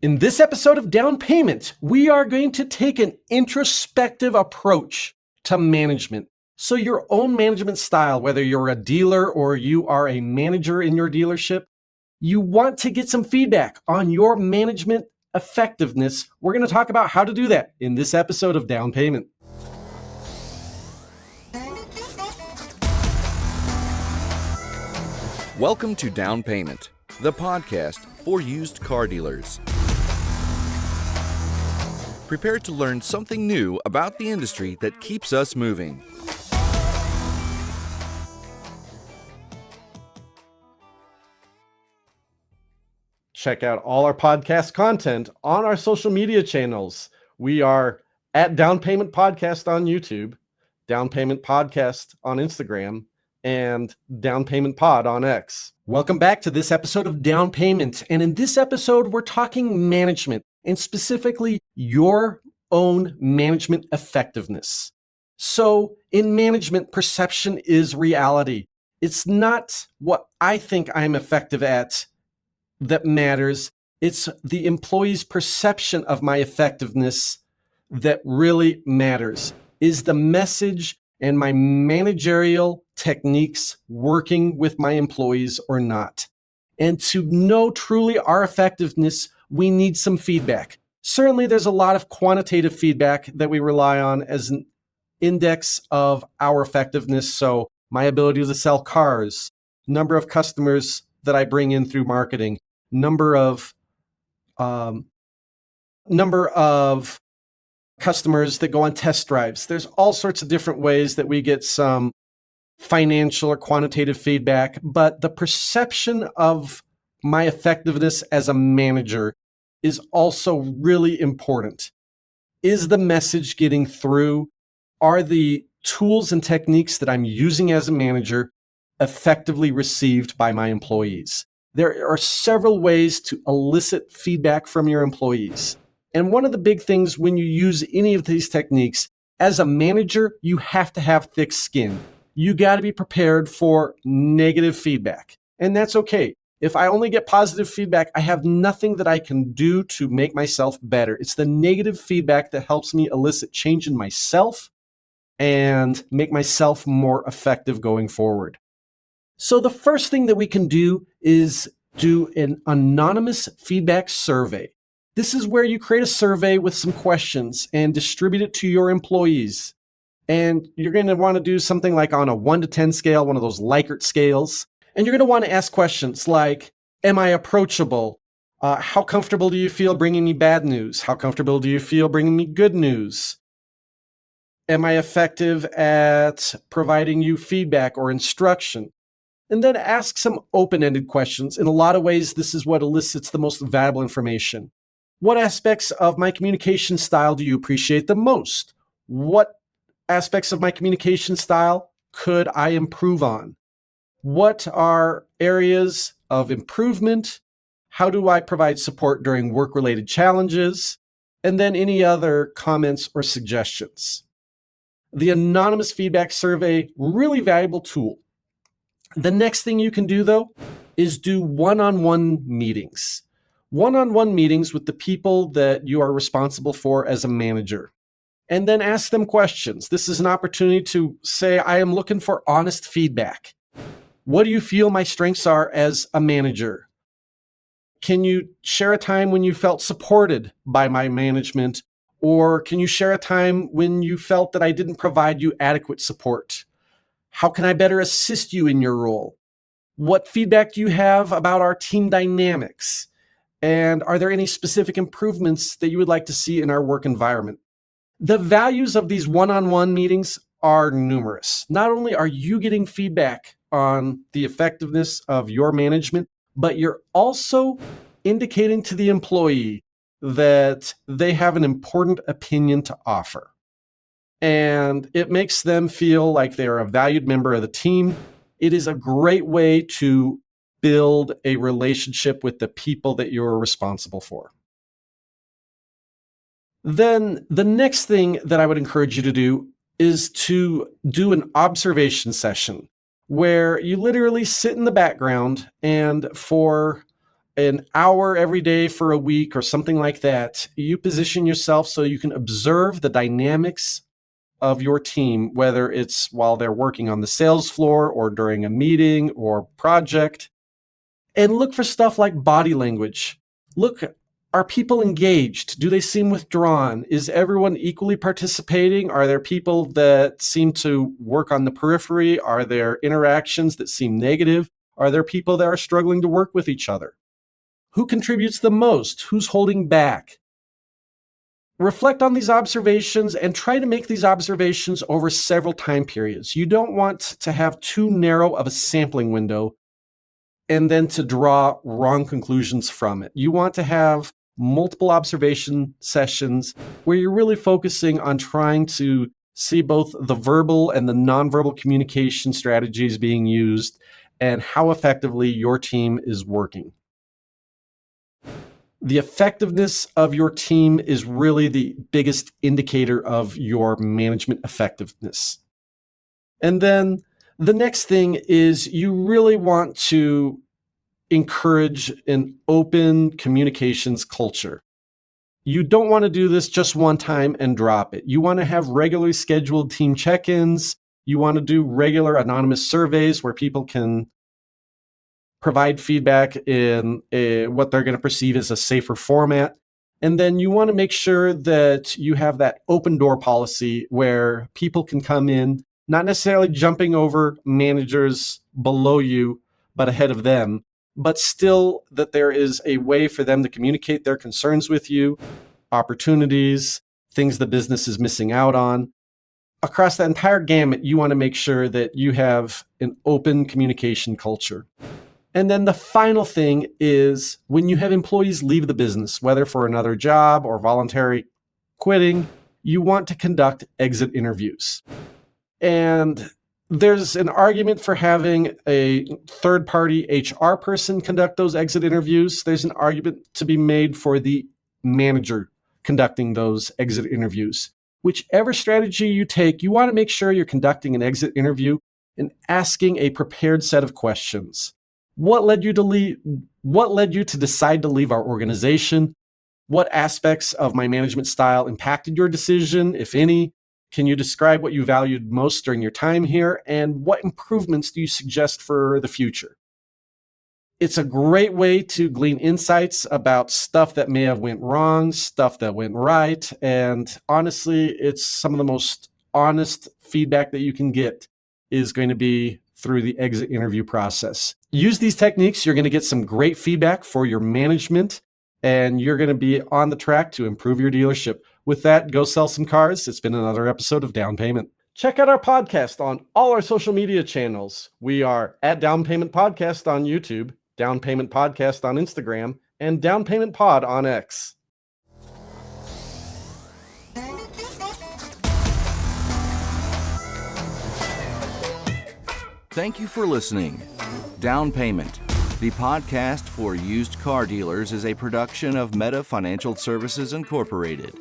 In this episode of Down Payment, we are going to take an introspective approach to management. So your own management style, whether you're a dealer or you are a manager in your dealership, you want to get some feedback on your management effectiveness. We're going to talk about how to do that in this episode of Down Payment. Welcome to Down Payment, the podcast for used car dealers. Prepare to learn something new about the industry that keeps us moving. Check out all our podcast content on our social media channels. We are at Down Payment Podcast on YouTube, Down Payment Podcast on Instagram, and Down Payment Pod on X. Welcome back to this episode of Down Payment. And in this episode, we're talking management and specifically your own management effectiveness. So in management, perception is reality. It's not what I think I'm effective at that matters. It's the employee's perception of my effectiveness that really matters. Is the message and my managerial techniques working with my employees or not? And to know truly our effectiveness, we need some feedback. Certainly, there's a lot of quantitative feedback that we rely on as an index of our effectiveness. So my ability to sell cars, number of customers that I bring in through marketing, number of customers that go on test drives. There's all sorts of different ways that we get some financial or quantitative feedback, but the perception of my effectiveness as a manager is also really important. Is the message getting through? Are the tools and techniques that I'm using as a manager effectively received by my employees? There are several ways to elicit feedback from your employees. And one of the big things when you use any of these techniques, as a manager, you have to have thick skin. You got to be prepared for negative feedback. And that's okay. If I only get positive feedback, I have nothing that I can do to make myself better. It's the negative feedback that helps me elicit change in myself and make myself more effective going forward. So the first thing that we can do is do an anonymous feedback survey. This is where you create a survey with some questions and distribute it to your employees. And you're going to want to do something like on a 1 to 10 scale, one of those Likert scales. And you're going to want to ask questions like, am I approachable? How comfortable do you feel bringing me bad news? How comfortable do you feel bringing me good news? Am I effective at providing you feedback or instruction? And then ask some open-ended questions. In a lot of ways, this is what elicits the most valuable information. What aspects of my communication style do you appreciate the most? What aspects of my communication style could I improve on? What are areas of improvement? How do I provide support during work-related challenges? And then any other comments or suggestions. The anonymous feedback survey, really valuable tool. The next thing you can do, though, is do one-on-one meetings. One-on-one meetings with the people that you are responsible for as a manager. And then ask them questions. This is an opportunity to say, I am looking for honest feedback. What do you feel my strengths are as a manager? Can you share a time when you felt supported by my management? Or can you share a time when you felt that I didn't provide you adequate support? How can I better assist you in your role? What feedback do you have about our team dynamics? And are there any specific improvements that you would like to see in our work environment? The values of these one-on-one meetings are numerous. Not only are you getting feedback on the effectiveness of your management, but you're also indicating to the employee that they have an important opinion to offer. And it makes them feel like they're a valued member of the team. It is a great way to build a relationship with the people that you're responsible for. Then the next thing that I would encourage you to do is to do an observation session where you literally sit in the background and for an hour every day for a week or something like that, you position yourself so you can observe the dynamics of your team, whether it's while they're working on the sales floor or during a meeting or project, and look for stuff like body language. Look, are people engaged? Do they seem withdrawn? Is everyone equally participating? Are there people that seem to work on the periphery? Are there interactions that seem negative? Are there people that are struggling to work with each other? Who contributes the most? Who's holding back? Reflect on these observations and try to make these observations over several time periods. You don't want to have too narrow of a sampling window and then to draw wrong conclusions from it. You want to have multiple observation sessions where you're really focusing on trying to see both the verbal and the nonverbal communication strategies being used and how effectively your team is working. The effectiveness of your team is really the biggest indicator of your management effectiveness. And then the next thing is you really want to encourage an open communications culture. You don't want to do this just one time and drop it. You want to have regularly scheduled team check-ins. You want to do regular anonymous surveys where people can provide feedback in what they're going to perceive as a safer format. And then you want to make sure that you have that open door policy where people can come in, not necessarily jumping over managers below you, but ahead of them, but still that there is a way for them to communicate their concerns with you, opportunities, things the business is missing out on. Across the entire gamut, you want to make sure that you have an open communication culture. And then the final thing is when you have employees leave the business, whether for another job or voluntary quitting, you want to conduct exit interviews. And there's an argument for having a third-party HR person conduct those exit interviews. There's an argument to be made for the manager conducting those exit interviews. Whichever strategy you take, you want to make sure you're conducting an exit interview and asking a prepared set of questions. What led you to leave? What led you to decide to leave our organization? What aspects of my management style impacted your decision, if any? Can you describe what you valued most during your time here? And what improvements do you suggest for the future? It's a great way to glean insights about stuff that may have went wrong, stuff that went right. And honestly, it's some of the most honest feedback that you can get is going to be through the exit interview process. Use these techniques. You're going to get some great feedback for your management, and you're going to be on the track to improve your dealership. With that, go sell some cars. It's been another episode of Down Payment. Check out our podcast on all our social media channels. We are at Down Payment Podcast on YouTube, Down Payment Podcast on Instagram, and Down Payment Pod on X. Thank you for listening. Down Payment, the podcast for used car dealers, is a production of Meta Financial Services Incorporated.